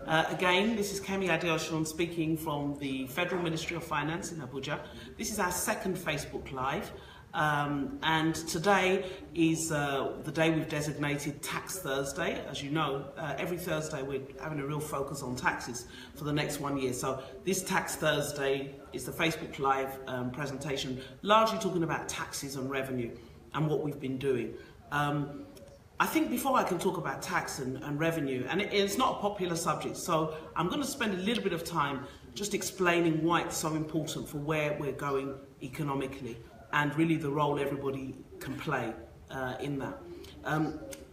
Again, this is Kemi Adeosun speaking from the Federal Ministry of Finance in Abuja. This is our second Facebook Live. And today is the day we've designated Tax Thursday. As you know, every Thursday we're having a real focus on taxes for the next 1 year. So this Tax Thursday is the Facebook Live presentation, largely talking about taxes and revenue and what we've been doing. I think before I can talk about tax and revenue, and it's not a popular subject, so I'm going to spend a little bit of time just explaining why it's so important for where we're going economically and really the role everybody can play in that.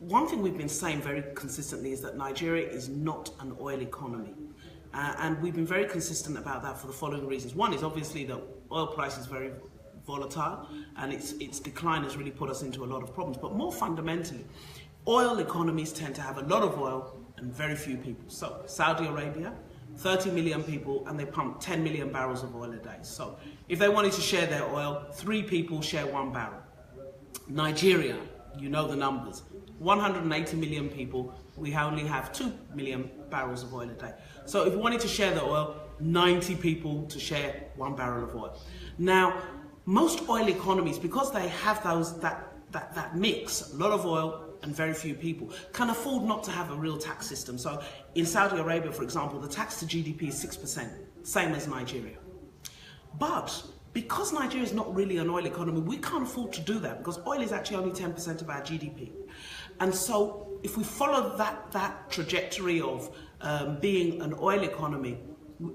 One thing we've been saying very consistently is that Nigeria is not an oil economy. And we've been very consistent about that for the following reasons. One is obviously that oil price is very volatile and its decline has really put us into a lot of problems. But more fundamentally, oil economies tend to have a lot of oil and very few people. So Saudi Arabia, 30 million people, and they pump 10 million barrels of oil a day. So if they wanted to share their oil, 3 people share 1 barrel. Nigeria, you know the numbers, 180 million people, we only have 2 million barrels of oil a day. So if we wanted to share the oil, 90 people to share 1 barrel of oil. Now, most oil economies, because they have that mix, a lot of oil and very few people, can afford not to have a real tax system. So in Saudi Arabia, for example, the tax to GDP is 6%, same as Nigeria. But because Nigeria is not really an oil economy, we can't afford to do that because oil is actually only 10% of our GDP. And so if we follow that trajectory of being an oil economy,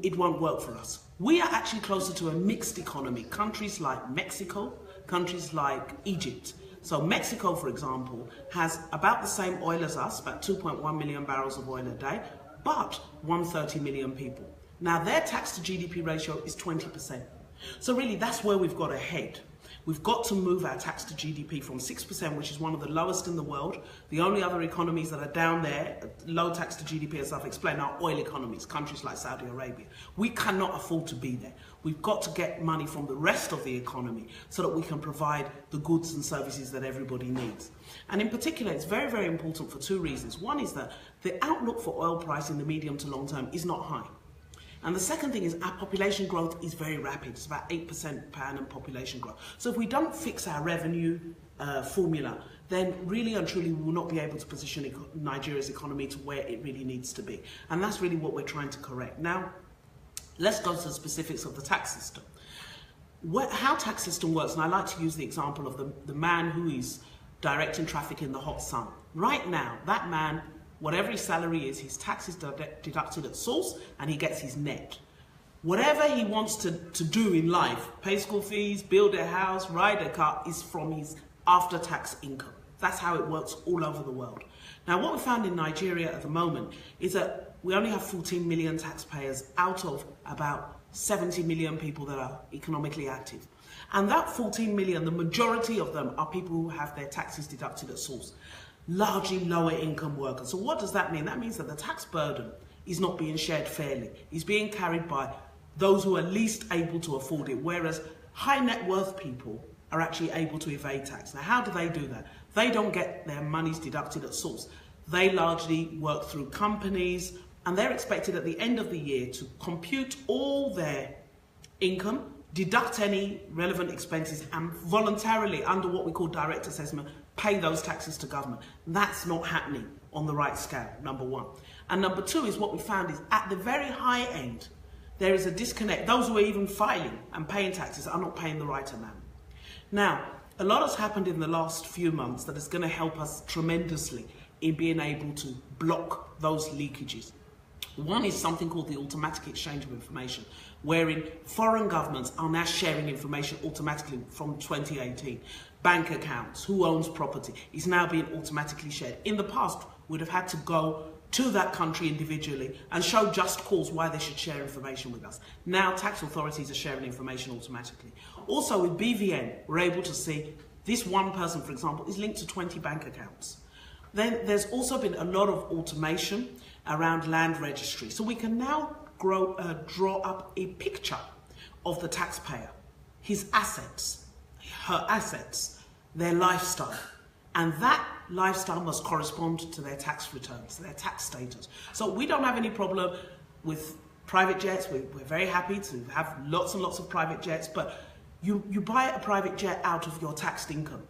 it won't work for us. We are actually closer to a mixed economy. Countries like Mexico, countries like Egypt. So Mexico, for example, has about the same oil as us, about 2.1 million barrels of oil a day, but 130 million people. Now their tax to GDP ratio is 20%. So really that's where we've got to head. We've got to move our tax to GDP from 6%, which is one of the lowest in the world. The only other economies that are down there, low tax to GDP, as I've explained, are oil economies, countries like Saudi Arabia. We cannot afford to be there. We've got to get money from the rest of the economy so that we can provide the goods and services that everybody needs. And in particular, it's very, very important for 2 reasons. One is that the outlook for oil price in the medium to long term is not high. And the second thing is our population growth is very rapid. It's about 8% per annum population growth. So if we don't fix our revenue formula, then really and truly we will not be able to position Nigeria's economy to where it really needs to be. And that's really what we're trying to correct. Now, let's go to the specifics of the tax system. How tax system works, and I like to use the example of the man who is directing traffic in the hot sun. Right now, that man, whatever his salary is, his tax is deducted at source and he gets his net. Whatever he wants to do in life, pay school fees, build a house, ride a car, is from his after-tax income. That's how it works all over the world. Now, what we found in Nigeria at the moment is that we only have 14 million taxpayers out of about 70 million people that are economically active. And that 14 million, the majority of them are people who have their taxes deducted at source. Largely lower income workers. So what does that mean? That means that the tax burden is not being shared fairly. It's being carried by those who are least able to afford it, whereas high net worth people are actually able to evade tax. Now, how do they do that? They don't get their monies deducted at source. They largely work through companies, and they're expected at the end of the year to compute all their income, deduct any relevant expenses, and voluntarily, under what we call direct assessment, pay those taxes to government. That's not happening on the right scale, number one. And number two is what we found is at the very high end, there is a disconnect. Those who are even filing and paying taxes are not paying the right amount. Now, a lot has happened in the last few months that is going to help us tremendously in being able to block those leakages. One is something called the automatic exchange of information, wherein foreign governments are now sharing information automatically from 2018. Bank accounts, who owns property, is now being automatically shared. In the past, we'd have had to go to that country individually and show just cause why they should share information with us. Now tax authorities are sharing information automatically. Also with BVN, we're able to see this one person, for example, is linked to 20 bank accounts. Then there's also been a lot of automation around land registry. So we can now draw up a picture of the taxpayer, his assets, her assets, their lifestyle. And that lifestyle must correspond to their tax returns, their tax status. So we don't have any problem with private jets. We're very happy to have lots and lots of private jets, but you buy a private jet out of your taxed income.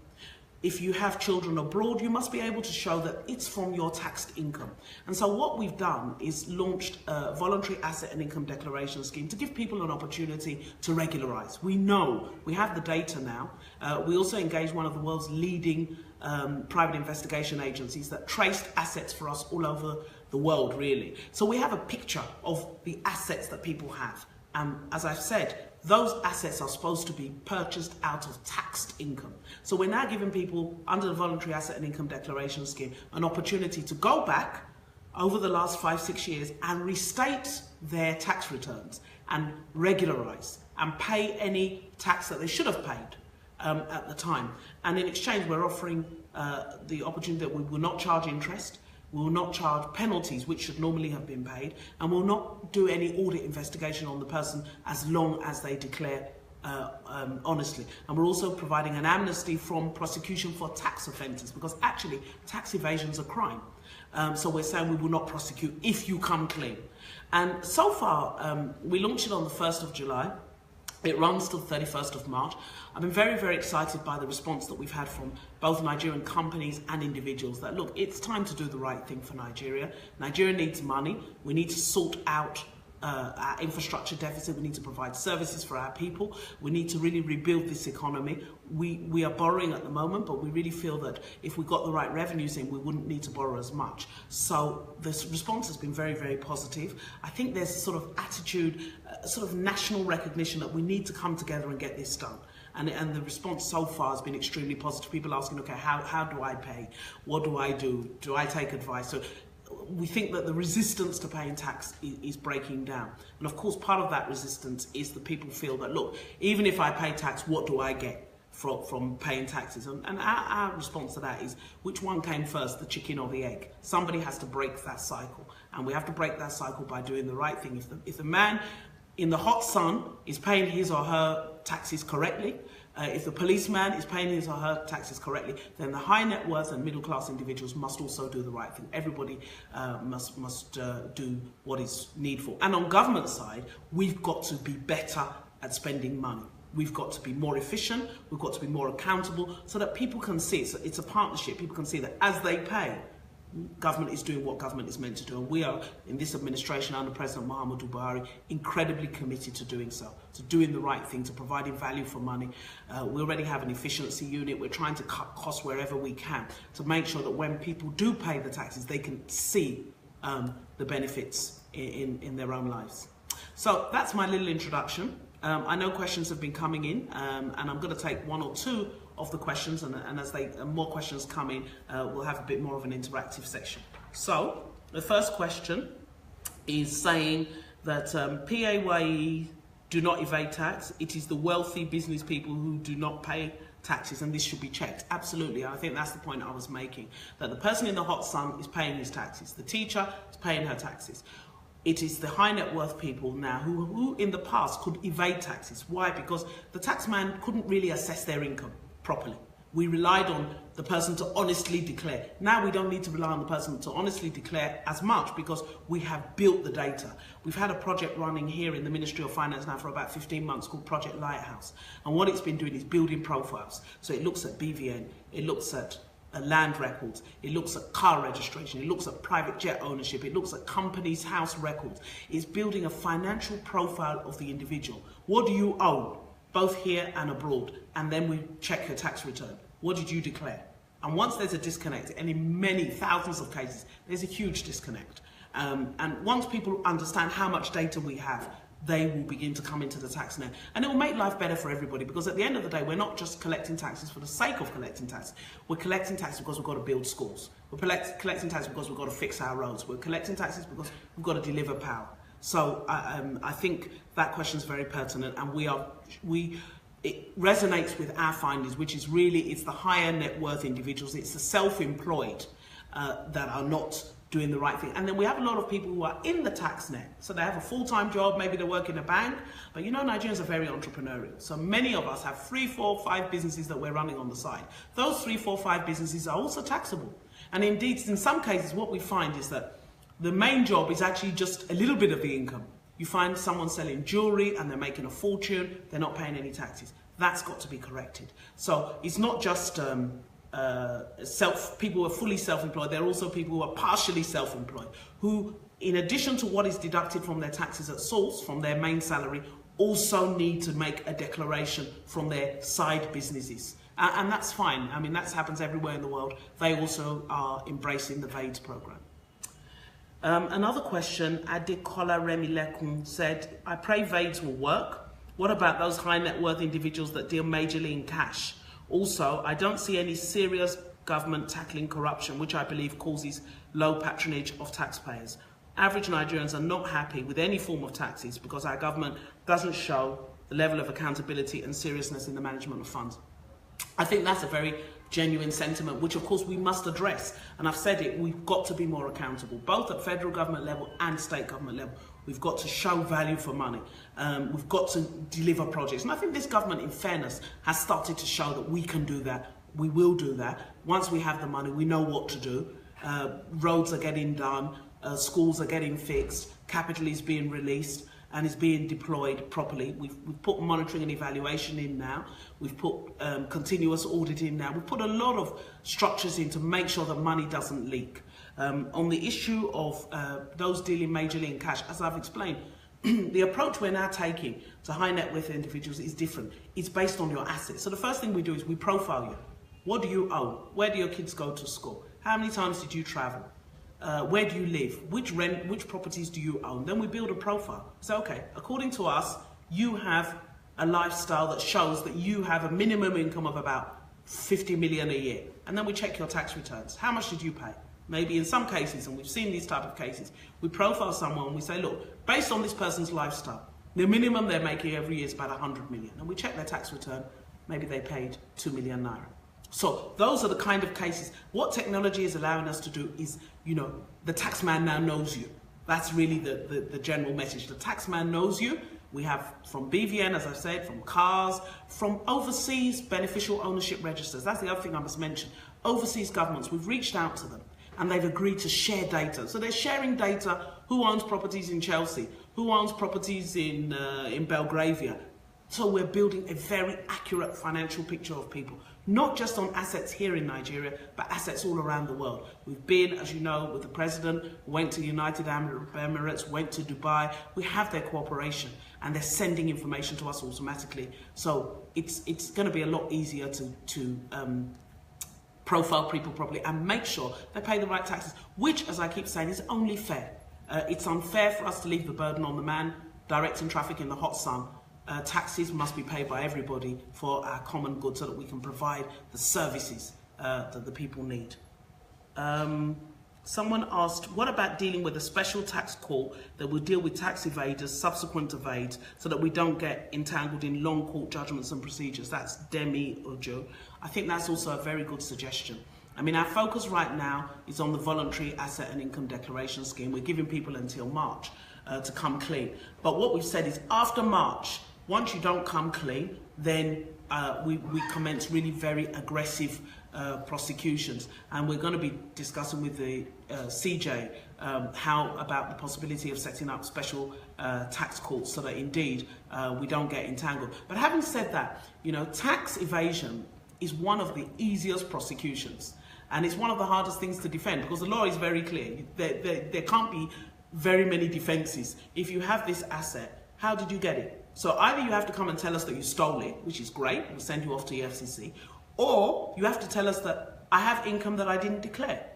If you have children abroad, you must be able to show that it's from your taxed income. And so what we've done is launched a voluntary asset and income declaration scheme to give people an opportunity to regularize. We know, we have the data now. We also engaged one of the world's leading private investigation agencies that traced assets for us all over the world, really. So we have a picture of the assets that people have. As I've said, those assets are supposed to be purchased out of taxed income. So we're now giving people, under the Voluntary Asset and Income Declaration Scheme, an opportunity to go back over the last 5-6 years and restate their tax returns and regularize and pay any tax that they should have paid at the time. And in exchange, we're offering the opportunity that we will not charge interest, we will not charge penalties, which should normally have been paid, and will not do any audit investigation on the person as long as they declare honestly. And we're also providing an amnesty from prosecution for tax offences, because actually tax evasion is a crime. So we're saying we will not prosecute if you come clean. And so far, we launched it on the 1st of July. It runs till the 31st of March. I've been very, very excited by the response that we've had from both Nigerian companies and individuals that, look, it's time to do the right thing for Nigeria. Nigeria needs money. We need to sort out our infrastructure deficit. We need to provide services for our people. We need to really rebuild this economy. We are borrowing at the moment, but we really feel that if we got the right revenues in, we wouldn't need to borrow as much. So this response has been very, very positive. I think there's a sort of attitude, sort of national recognition that we need to come together and get this done. And the response so far has been extremely positive. People asking, okay, how do I pay? What do I do? Do I take advice? So we think that the resistance to paying tax is breaking down. And of course, part of that resistance is that people feel that, look, even if I pay tax, what do I get from paying taxes? And our response to that is, which one came first, the chicken or the egg? Somebody has to break that cycle. And we have to break that cycle by doing the right thing. If the man in the hot sun is paying his or her taxes correctly, if the policeman is paying his or her taxes correctly, then the high net worth and middle class individuals must also do the right thing. Everybody must do what is needful. And on government side, we've got to be better at spending money. We've got to be more efficient, we've got to be more accountable, so that people can see, it's a partnership, people can see that as they pay, government is doing what government is meant to do. And we are, in this administration under President Muhammadu Buhari, incredibly committed to doing so, to doing the right thing, to providing value for money. We already have an efficiency unit. We're trying to cut costs wherever we can to make sure that when people do pay the taxes, they can see the benefits in their own lives. So that's my little introduction. I know questions have been coming in, and I'm going to take one or two of the questions, and as more questions come in, we'll have a bit more of an interactive section. So the first question is saying that PAYE do not evade tax. It is the wealthy business people who do not pay taxes, and this should be checked. Absolutely, I think that's the point I was making, that the person in the hot sun is paying his taxes, the teacher is paying her taxes. It is the high net worth people now who in the past could evade taxes. Why? Because the taxman couldn't really assess their income properly. We relied on the person to honestly declare. Now we don't need to rely on the person to honestly declare as much, because we have built the data. We've had a project running here in the Ministry of Finance now for about 15 months called Project Lighthouse. And what it's been doing is building profiles. So it looks at BVN, it looks at land records, it looks at car registration, it looks at private jet ownership, it looks at companies' house records. It's building a financial profile of the individual. What do you own, both here and abroad? And then we check your tax return. What did you declare? And once there's a disconnect, and in many thousands of cases, there's a huge disconnect. And once people understand how much data we have, they will begin to come into the tax net. And it will make life better for everybody, because at the end of the day, we're not just collecting taxes for the sake of collecting taxes. We're collecting taxes because we've got to build schools. We're collecting taxes because we've got to fix our roads. We're collecting taxes because we've got to deliver power. So I think that question is very pertinent, and it resonates with our findings, which is really, it's the higher net worth individuals, it's the self-employed that are not doing the right thing. And then we have a lot of people who are in the tax net. So they have a full-time job, maybe they work in a bank, but you know, Nigerians are very entrepreneurial. So many of us have 3, 4, 5 businesses that we're running on the side. Those 3, 4, 5 businesses are also taxable. And indeed, in some cases, what we find is that the main job is actually just a little bit of the income. You find someone selling jewelry and they're making a fortune, they're not paying any taxes. That's got to be corrected. So it's not just people who are fully self-employed, there are also people who are partially self-employed, who, in addition to what is deducted from their taxes at source, from their main salary, also need to make a declaration from their side businesses. And that's fine. I mean, that happens everywhere in the world. They also are embracing the VAIDS program. Another question, Adekola Remilekun said, I pray VAIDS will work. What about those high net worth individuals that deal majorly in cash? Also, I don't see any serious government tackling corruption, which I believe causes low patronage of taxpayers. Average Nigerians are not happy with any form of taxes because our government doesn't show the level of accountability and seriousness in the management of funds. I think that's a very genuine sentiment, which of course we must address. And I've said it, we've got to be more accountable, both at federal government level and state government level. We've got to show value for money. We've got to deliver projects. And I think this government, in fairness, has started to show that we can do that. We will do that. Once we have the money, we know what to do. Roads are getting done. Schools are getting fixed. Capital is being released and is being deployed properly. We've put monitoring and evaluation in now. We've put continuous audit in now. We've put a lot of structures in to make sure that money doesn't leak. On the issue of those dealing majorly in cash, as I've explained, the approach we're now taking to high net worth individuals is different. It's based on your assets. So the first thing we do is we profile you. What do you own? Where do your kids go to school? How many times did you travel? Where do you live? Which properties do you own? Then we build a profile. So, okay, according to us, you have a lifestyle that shows that you have a minimum income of about 50 million a year. And then we check your tax returns. How much did you pay? Maybe in some cases, and we've seen these type of cases, we profile someone and we say, look, based on this person's lifestyle, the minimum they're making every year is about 100 million. And we check their tax return, maybe they paid 2 million naira. So those are the kind of cases. What technology is allowing us to do is, you know, the taxman now knows you. That's really the general message. The taxman knows you. We have from BVN, as I've said, from cars, from overseas beneficial ownership registers. That's the other thing I must mention. Overseas governments, we've reached out to them and they've agreed to share data. So they're sharing data, who owns properties in Chelsea, who owns properties in Belgravia. So we're building a very accurate financial picture of people, not just on assets here in Nigeria, but assets all around the world. We've been, as you know, with the president, went to United Arab Emirates, went to Dubai. We have their cooperation and they're sending information to us automatically. So it's going to be a lot easier to profile people properly and make sure they pay the right taxes, which, as I keep saying, is only fair. It's unfair for us to leave the burden on the man directing traffic in the hot sun. Taxes must be paid by everybody for our common good so that we can provide the services that the people need. Someone asked, what about dealing with a special tax court that will deal with tax evaders subsequent to VAIDS so that we don't get entangled in long court judgments and procedures? That's Demi Ojo. I think that's also a very good suggestion. I mean, our focus right now is on the voluntary asset and income declaration scheme. We're giving people until March to come clean. But what we've said is after March, once you don't come clean, then we commence really very aggressive prosecutions. And we're going to be discussing with the CJ how about the possibility of setting up special tax courts so that indeed we don't get entangled. But having said that, you know, tax evasion is one of the easiest prosecutions. And it's one of the hardest things to defend because the law is very clear. There can't be very many defenses. If you have this asset, how did you get it? So either you have to come and tell us that you stole it, which is great, we'll send you off to the FCC, or you have to tell us that I have income that I didn't declare.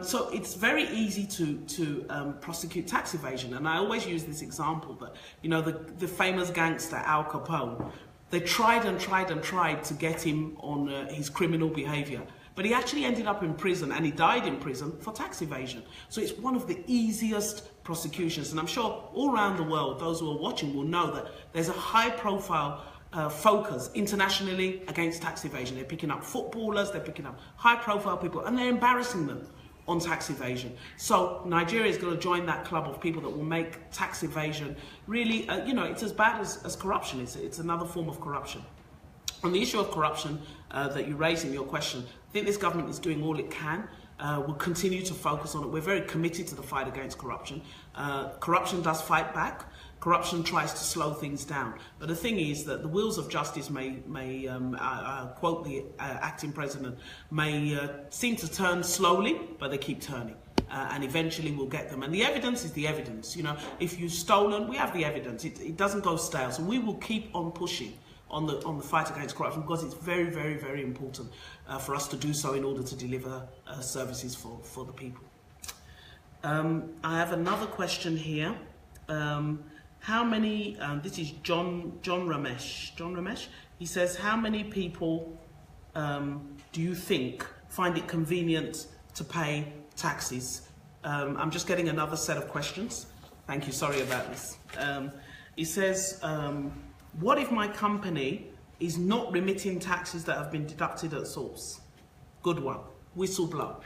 So it's very easy to prosecute tax evasion. And I always use this example that, you know, the famous gangster Al Capone, they tried and tried and tried to get him on his criminal behavior. But he actually ended up in prison and he died in prison for tax evasion. So it's one of the easiest prosecutions. And I'm sure all around the world, those who are watching will know that there's a high profile focus internationally against tax evasion. They're picking up footballers, they're picking up high profile people and they're embarrassing them on tax evasion. So Nigeria is going to join that club of people that will make tax evasion really, it's as bad as corruption. It's another form of corruption. On the issue of corruption that you raised in your question, I think this government is doing all it can. We'll continue to focus on it. We're very committed to the fight against corruption. Corruption does fight back. Corruption tries to slow things down. But the thing is that the wheels of justice may quote the acting president, may seem to turn slowly, but they keep turning. And eventually we'll get them. And the evidence is the evidence. If you've stolen, we have the evidence. It doesn't go stale. So we will keep on pushing on the fight against corruption, because it's very, very, very important for us to do so in order to deliver services for the people. I have another question here. How many, this is John Ramesh. John Ramesh, he says, how many people do you think find it convenient to pay taxes? I'm just getting another set of questions. Thank you, sorry about this. He says, what if my company is not remitting taxes that have been deducted at source? Good one. Whistle blow.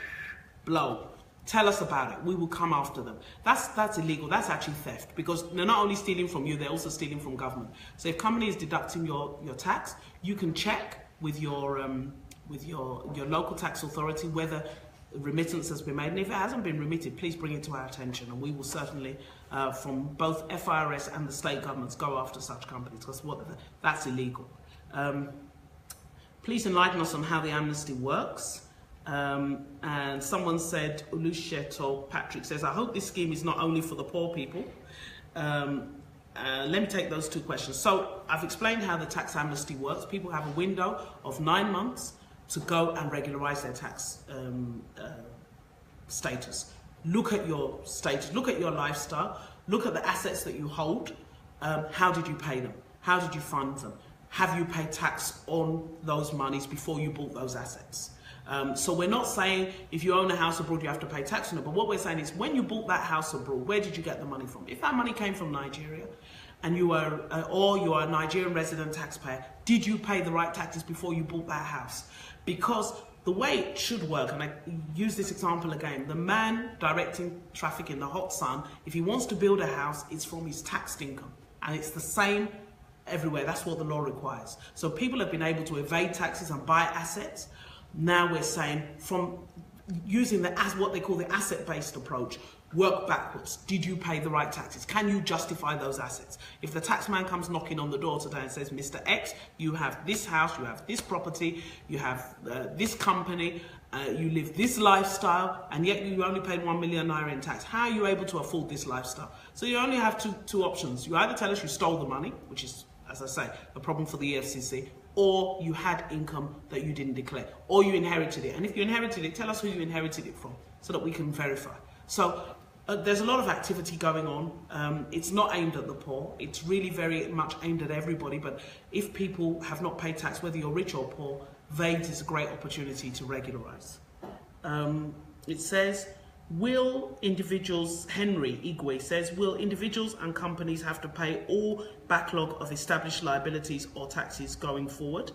Blow. Tell us about it. We will come after them. That's illegal. That's actually theft, because they're not only stealing from you, they're also stealing from government. So if company is deducting your tax, you can check with your local tax authority whether remittance has been made. And if it hasn't been remitted, please bring it to our attention, and we will certainly, from both FIRS and the state governments, go after such companies, because that's illegal. Please enlighten us on how the amnesty works. And someone said, Oluseto Patrick says, I hope this scheme is not only for the poor people. Let me take those two questions. So I've explained how the tax amnesty works. People have a window of 9 months to go and regularize their tax status. Look at your status, look at your lifestyle, look at the assets that you hold. How did you pay them? How did you fund them? Have you paid tax on those monies before you bought those assets? So we're not saying if you own a house abroad you have to pay tax on it, but what we're saying is when you bought that house abroad, where did you get the money from? If that money came from Nigeria and you are a Nigerian resident taxpayer, did you pay the right taxes before you bought that house? Because the way it should work, and I use this example again, the man directing traffic in the hot sun, if he wants to build a house, it's from his taxed income, and it's the same everywhere. That's what the law requires. So people have been able to evade taxes and buy assets. Now we're saying, from using what they call the asset-based approach, work backwards. Did you pay the right taxes? Can you justify those assets? If the taxman comes knocking on the door today and says, Mr. X, you have this house, you have this property, you have this company, you live this lifestyle, and yet you only paid 1 million naira in tax. How are you able to afford this lifestyle? So you only have two options. You either tell us you stole the money, which is, as I say, a problem for the EFCC, or you had income that you didn't declare, or you inherited it. And if you inherited it, tell us who you inherited it from so that we can verify. So there's a lot of activity going on. It's not aimed at the poor. It's really very much aimed at everybody. But if people have not paid tax, whether you're rich or poor, VAIDS is a great opportunity to regularize. It says, will individuals, Henry Igwe says, will individuals and companies have to pay all backlog of established liabilities or taxes going forward?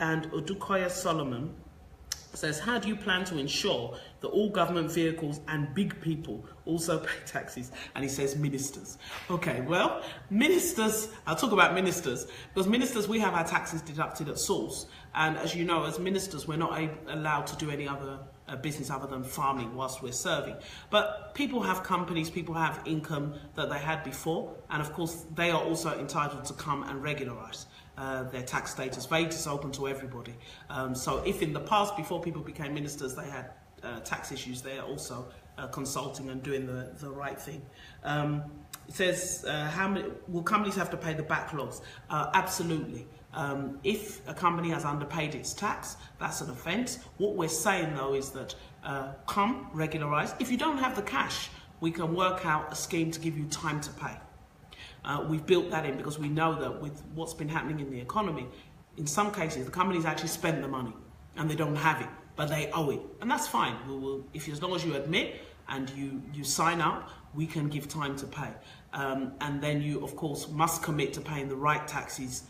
And Odukoya Solomon says, how do you plan to ensure that all government vehicles and big people also pay taxes? And he says ministers. Okay, well, ministers, I'll talk about ministers, because ministers, we have our taxes deducted at source. And as you know, as ministers, we're not allowed to do any other business other than farming whilst we're serving. But people have companies, people have income that they had before, and of course they are also entitled to come and regularize their tax status. VAIDS is open to everybody. So if in the past, before people became ministers, they had tax issues, they are also consulting and doing the right thing. It says, will companies have to pay the backlogs? Absolutely. If a company has underpaid its tax, that's an offence. What we're saying though is that come regularise. If you don't have the cash, we can work out a scheme to give you time to pay. We've built that in because we know that with what's been happening in the economy, in some cases the companies actually spend the money and they don't have it, but they owe it, and that's fine. As long as you admit and you sign up, we can give time to pay, and then you of course must commit to paying the right taxes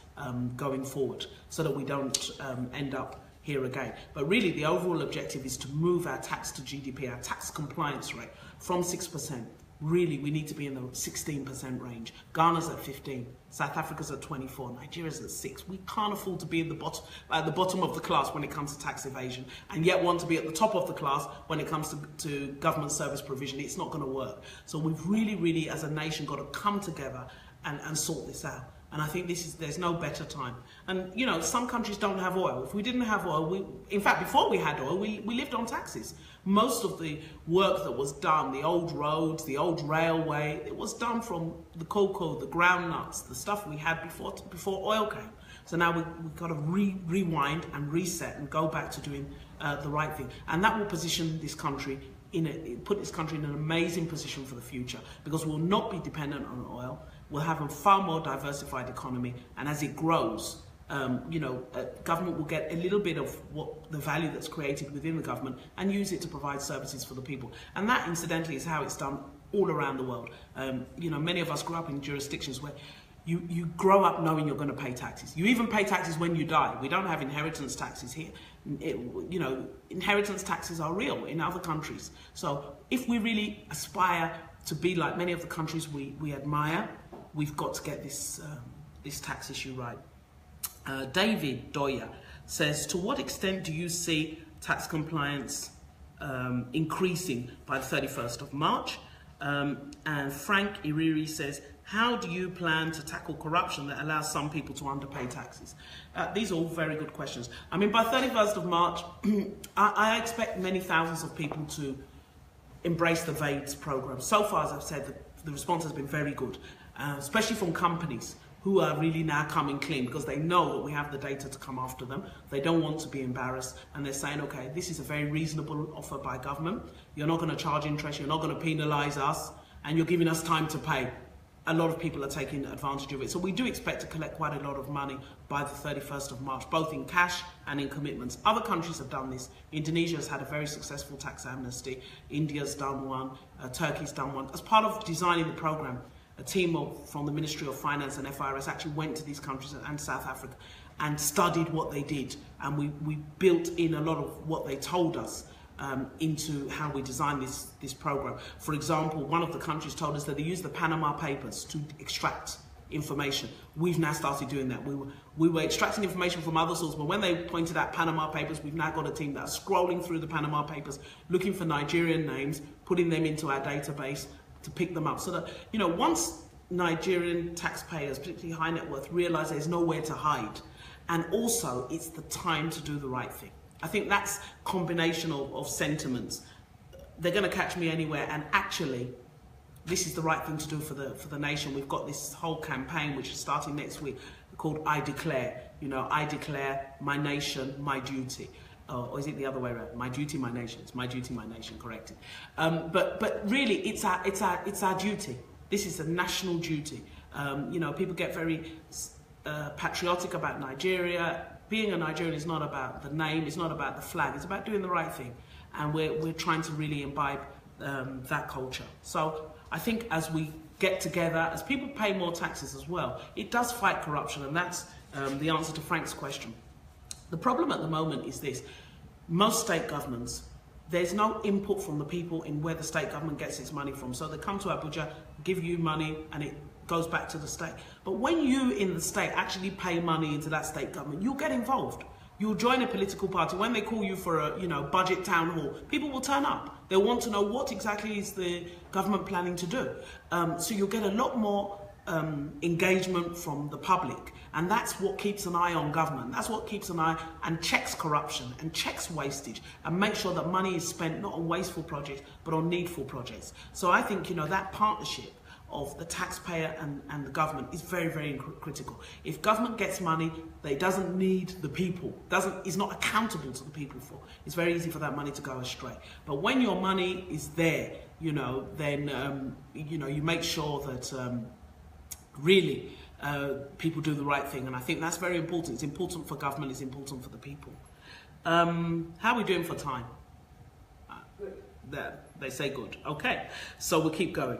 going forward, so that we don't end up here again. But really, the overall objective is to move our tax to GDP, our tax compliance rate, from 6%. Really, we need to be in the 16% range. Ghana's at 15, South Africa's at 24, Nigeria's at 6. We can't afford to be at the bottom of the class when it comes to tax evasion, and yet want to be at the top of the class when it comes to government service provision. It's not going to work. So we've really, as a nation, got to come together and sort this out. And I think there's no better time. And, you know, some countries don't have oil. If we didn't have oil, in fact, before we had oil, we lived on taxes. Most of the work that was done, the old roads, the old railway, it was done from the cocoa, the groundnuts, the stuff we had before oil came. So now we've got to rewind and reset and go back to doing the right thing. And that will position this country put this country in an amazing position for the future, because we'll not be dependent on oil. We'll have a far more diversified economy, and as it grows, government will get a little bit of what the value that's created within the government and use it to provide services for the people. And that, incidentally, is how it's done all around the world. Many of us grew up in jurisdictions where you grow up knowing you're going to pay taxes. You even pay taxes when you die. We don't have inheritance taxes here. Inheritance taxes are real in other countries. So if we really aspire to be like many of the countries we admire, we've got to get this tax issue right. David Doya says, to what extent do you see tax compliance increasing by the 31st of March? And Frank Iriri says, how do you plan to tackle corruption that allows some people to underpay taxes? These are all very good questions. I mean, by 31st of March, I expect many thousands of people to embrace the VAIDS program. So far, as I've said, the response has been very good, especially from companies who are really now coming clean because they know that we have the data to come after them. They don't want to be embarrassed, and they're saying, okay, this is a very reasonable offer by government. You're not going to charge interest, you're not going to penalise us, and you're giving us time to pay. A lot of people are taking advantage of it. So we do expect to collect quite a lot of money by the 31st of March, both in cash and in commitments. Other countries have done this. Indonesia has had a very successful tax amnesty. India's done one. Turkey's done one. As part of designing the program, a team from the Ministry of Finance and FIRS actually went to these countries and South Africa and studied what they did. And we built in a lot of what they told us into how we design this program. For example, one of the countries told us that they use the Panama Papers to extract information. We've now started doing that. We were extracting information from other sources, but when they pointed out Panama Papers, we've now got a team that's scrolling through the Panama Papers, looking for Nigerian names, putting them into our database to pick them up. So that, once Nigerian taxpayers, particularly high net worth, realize there's nowhere to hide, and also it's the time to do the right thing. I think that's a combination of sentiments. They're going to catch me anywhere, and actually, this is the right thing to do for the nation. We've got this whole campaign, which is starting next week, called I Declare. I declare my nation, my duty. Or is it the other way around? My duty, my nation. It's my duty, my nation. Corrected. But really, it's our duty. This is a national duty. People get very patriotic about Nigeria. Being a Nigerian is not about the name, it's not about the flag, it's about doing the right thing. And we're trying to really imbibe that culture. So I think as we get together, as people pay more taxes as well, it does fight corruption, and that's the answer to Frank's question. The problem at the moment is this: most state governments, there's no input from the people in where the state government gets its money from. So they come to Abuja, give you money, and it goes back to the state. But when you in the state actually pay money into that state government, you'll get involved. You'll join a political party. When they call you for a budget town hall, people will turn up. They'll want to know what exactly is the government planning to do. So you'll get a lot more engagement from the public, and that's what keeps an eye on government. That's what keeps an eye and checks corruption and checks wastage and makes sure that money is spent not on wasteful projects but on needful projects. So I think that partnership of the taxpayer and the government is very, very critical. If government gets money that it doesn't need the people, is not accountable to the people for, it's very easy for that money to go astray. But when your money is there, then you make sure that really people do the right thing, and I think that's very important. It's important for government, it's important for the people. How are we doing for time? There, they say good. Okay, so we'll keep going.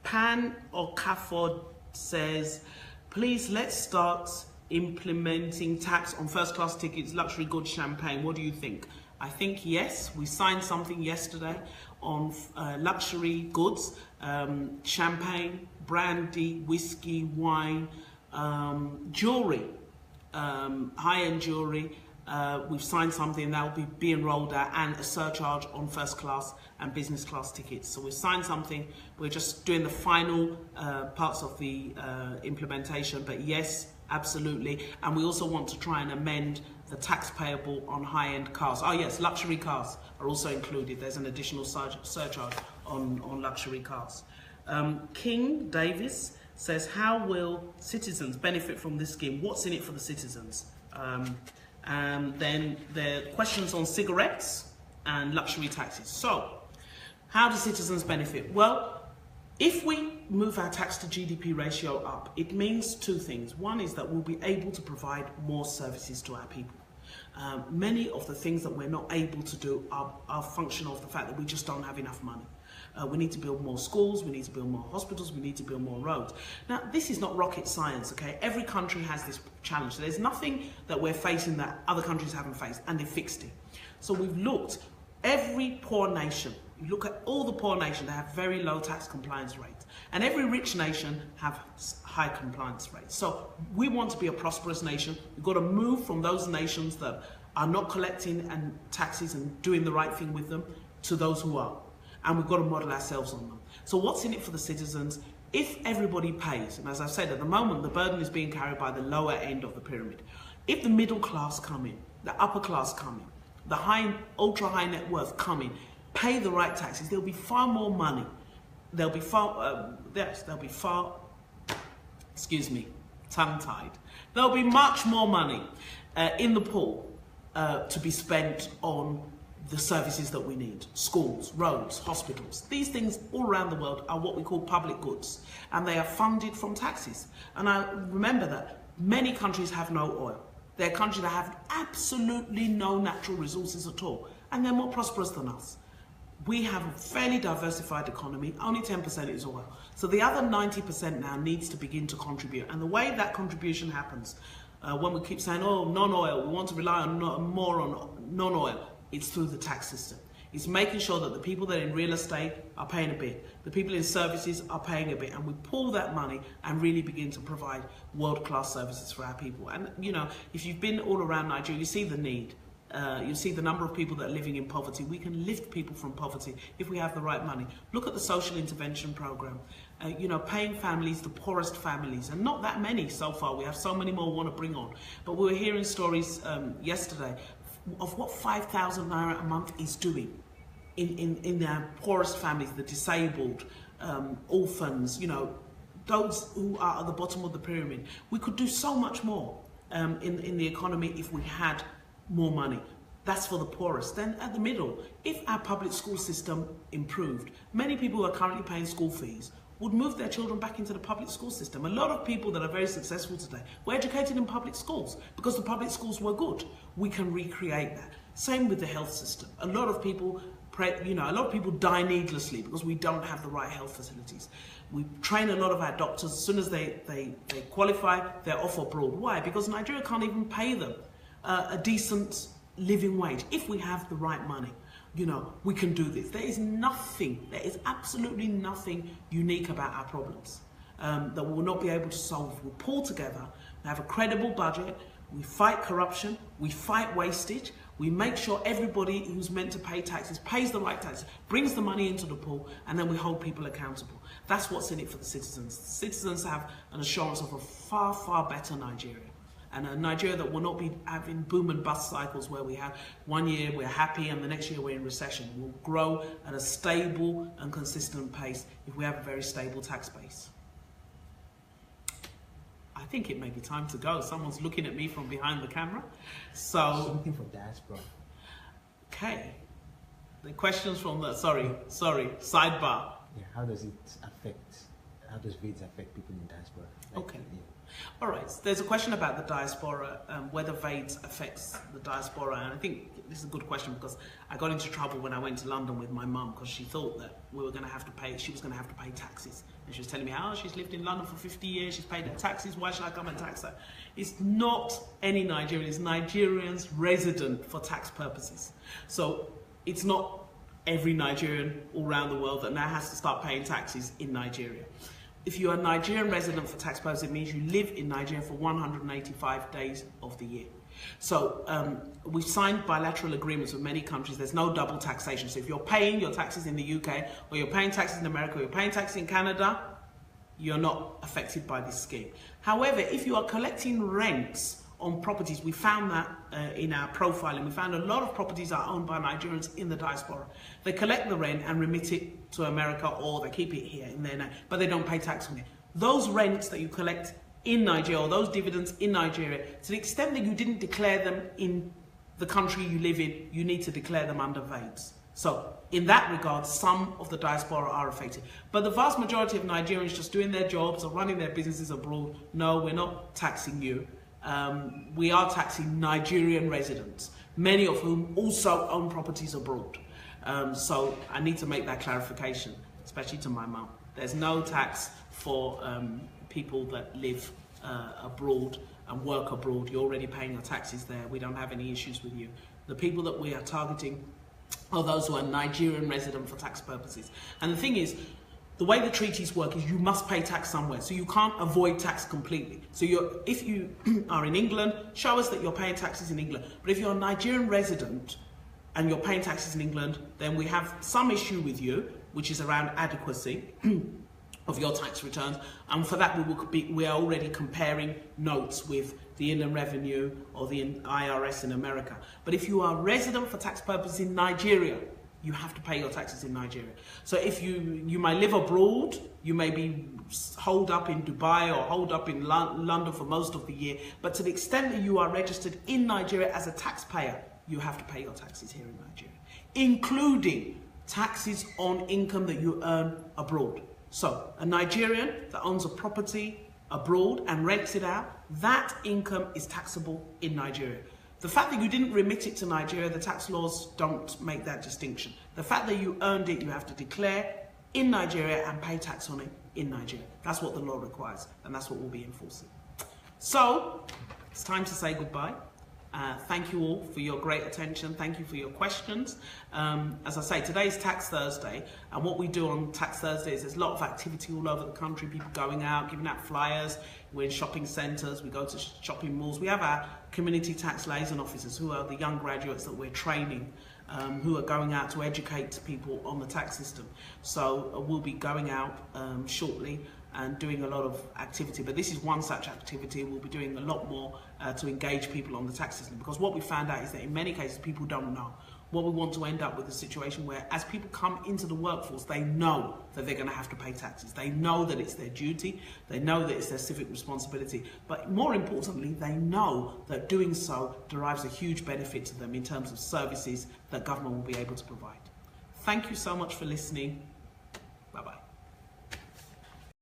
Pan Okafor says, please let's start implementing tax on first-class tickets, luxury goods, champagne. What do you think? I think yes. We signed something yesterday on luxury goods, champagne, brandy, whiskey, wine, jewellery, high-end jewellery. We've signed something that will be being rolled out, and a surcharge on first class and business class tickets. So we've signed something. We're just doing the final parts of the implementation, but yes, absolutely. And we also want to try and amend the tax payable on high-end cars. Oh yes, luxury cars are also included. There's an additional surcharge on luxury cars. King Davis says, how will citizens benefit from this scheme? What's in it for the citizens? Then there are questions on cigarettes and luxury taxes. So, how do citizens benefit? Well, if we move our tax to GDP ratio up, it means two things. One is that we'll be able to provide more services to our people. Many of the things that we're not able to do are a function of the fact that we just don't have enough money. We need to build more schools, we need to build more hospitals, we need to build more roads. Now, this is not rocket science, okay? Every country has this challenge. There's nothing that we're facing that other countries haven't faced, and they fixed it. So we've looked, every poor nation, you look at all the poor nations, they have very low tax compliance rates. And every rich nation have high compliance rates. So we want to be a prosperous nation. We've got to move from those nations that are not collecting and taxes and doing the right thing with them to those who are. And we've got to model ourselves on them. So what's in it for the citizens? If everybody pays, and as I've said, at the moment, the burden is being carried by the lower end of the pyramid. If the middle class come in, the upper class come in, the high, ultra high net worth come in, pay the right taxes, there'll be far more money. There'll be far, excuse me, tongue-tied. There'll be much more money in the pool to be spent on the services that we need. Schools, roads, hospitals. These things all around the world are what we call public goods, and they are funded from taxes. And I remember that many countries have no oil. They're countries that have absolutely no natural resources at all, and they're more prosperous than us. We have a fairly diversified economy, only 10% is oil. So the other 90% now needs to begin to contribute. And the way that contribution happens, when we keep saying, oh, non-oil, we want to rely on more on non-oil, it's through the tax system. It's making sure that the people that are in real estate are paying a bit, the people in services are paying a bit, and we pull that money and really begin to provide world-class services for our people. And, you know, if you've been all around Nigeria, you see the need. You see the number of people that are living in poverty. We can lift people from poverty if we have the right money. Look at the social intervention program. You know, paying families, the poorest families, and not that many so far. We have so many more we want to bring on. But we were hearing stories yesterday of what 5,000 naira a month is doing in their poorest families, the disabled, orphans, you know, those who are at the bottom of the pyramid. We could do so much more in the economy if we had more money. That's for the poorest. Then at the middle, if our public school system improved, many people who are currently paying school fees would move their children back into the public school system. A lot of people that are very successful today were educated in public schools because the public schools were good. We can recreate that. Same with the health system. A lot of people die needlessly because we don't have the right health facilities. We train a lot of our doctors. As soon as they qualify, they're off abroad. Why? Because Nigeria can't even pay them a decent living wage. If we have the right money, you know, we can do this. There is absolutely nothing unique about our problems that we will not be able to solve. We pull together, we have a credible budget, we fight corruption, we fight wastage, we make sure everybody who's meant to pay taxes pays the right taxes, brings the money into the pool, and then we hold people accountable. That's what's in it for the citizens. The citizens have an assurance of a far, far better Nigeria. And a Nigeria that will not be having boom and bust cycles where we have 1 year we're happy and the next year we're in recession. We'll grow at a stable and consistent pace if we have a very stable tax base. I think it may be time to go. Someone's looking at me from behind the camera. So something for diaspora. Okay. The questions from the sorry, sidebar. Yeah, how does it affect how does VAIDS affect people in diaspora? Like, okay. Yeah. All right. There's a question about the diaspora, whether VAIDS affects the diaspora, and I think this is a good question because I got into trouble when I went to London with my mum because she thought that we were going to have to pay. She was going to have to pay taxes, and she was telling me how she's lived in London for 50 years. She's paid her taxes. Why should I come and tax her? It's not any Nigerian. It's Nigerians resident for tax purposes. So it's not every Nigerian all around the world that now has to start paying taxes in Nigeria. If you are a Nigerian resident for tax purposes, it means you live in Nigeria for 185 days of the year. So we've signed bilateral agreements with many countries. There's no double taxation. So if you're paying your taxes in the UK, or you're paying taxes in America, or you're paying taxes in Canada, you're not affected by this scheme. However, if you are collecting rents on properties, we found that in our profiling, we found a lot of properties are owned by Nigerians in the diaspora. They collect the rent and remit it to America, or they keep it here in their name, but they don't pay tax on it. Those rents that you collect in Nigeria, or those dividends in Nigeria, to the extent that you didn't declare them in the country you live in, you need to declare them under VAIDS. So in that regard, some of the diaspora are affected. But the vast majority of Nigerians just doing their jobs or running their businesses abroad, no, we're not taxing you. We are taxing Nigerian residents, many of whom also own properties abroad. So I need to make that clarification, especially to my mum. There's no tax for people that live abroad and work abroad. You're already paying your taxes there. We don't have any issues with you. The people that we are targeting are those who are Nigerian resident for tax purposes. And the thing is, the way the treaties work is you must pay tax somewhere, so you can't avoid tax completely. So if you are in England, show us that you're paying taxes in England. But if you're a Nigerian resident and you're paying taxes in England, then we have some issue with you, which is around adequacy of your tax returns. And for that, we are already comparing notes with the Inland Revenue or the IRS in America. But if you are a resident for tax purposes in Nigeria, you have to pay your taxes in Nigeria. So if you might live abroad, you may be holed up in Dubai or holed up in London for most of the year, but to the extent that you are registered in Nigeria as a taxpayer, you have to pay your taxes here in Nigeria, including taxes on income that you earn abroad. So a Nigerian that owns a property abroad and rents it out, that income is taxable in Nigeria. The fact that you didn't remit it to Nigeria, the tax laws don't make that distinction. The fact that you earned it, you have to declare in Nigeria and pay tax on it in Nigeria. That's what the law requires, and that's what we'll be enforcing. So, it's time to say goodbye. Thank you all for your great attention. Thank you for your questions. As I say, today is Tax Thursday, and what we do on Tax Thursday is there's a lot of activity all over the country, people going out, giving out flyers. We're in shopping centres, we go to shopping malls. We have our community tax liaison officers, who are the young graduates that we're training, who are going out to educate people on the tax system. So we'll be going out shortly and doing a lot of activity, but this is one such activity. We'll be doing a lot more to engage people on the tax system, because what we found out is that in many cases people don't know. What we want to end up with a situation where, as people come into the workforce, they know that they're going to have to pay taxes. They know that it's their duty. They know that it's their civic responsibility. But more importantly, they know that doing so derives a huge benefit to them in terms of services that government will be able to provide. Thank you so much for listening.